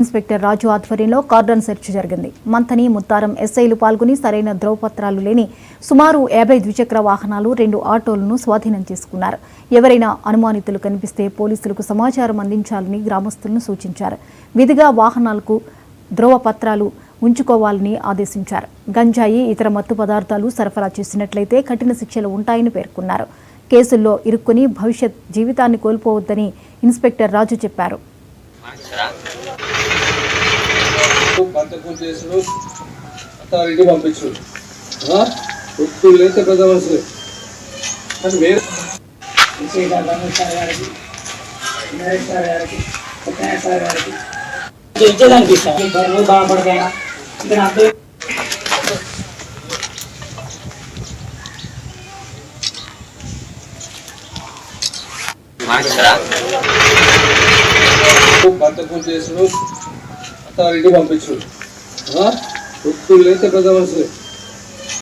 Inspector రాజు ఆధ్వర్యంలో cordon search జరిగింది. మంథని, ముత్తారం ఎస్ఐలు పాల్గొని సరైన ధ్రువపత్రాలు లేని సుమారు 50 ద్విచక్ర వాహనాలు, 2 ఆటోలను స్వాధీనం చేసుకున్నారు. ఎవరైనా అనుమానితులు కనిపిస్తే పోలీసులకు సమాచారం అందించాలని గ్రామస్తులను సూచించారు. విధిగా వాహనాలకు ధ్రువపత్రాలు ఉంచుకోవాలని ఆదేశించారు. గంజాయి, ఇతర మత్తు పదార్థాలు సరఫరా చేసినట్లయితే కఠిన శిక్షలు ఉంటాయని పేర్కొన్నారు. కేసుల్లో ఇరుక్కుని భవిష్యత్ జీవితాన్ని కోల్పోవద్దని ఇన్స్పెక్టర్ రాజు చెప్పారు. అథారిటీ పంపించు లేతే పెద్ద మనుషులు అని వేరే బతకం చేసుడు అథారిటీ పంపించు లేతే పెద్ద మనుషులు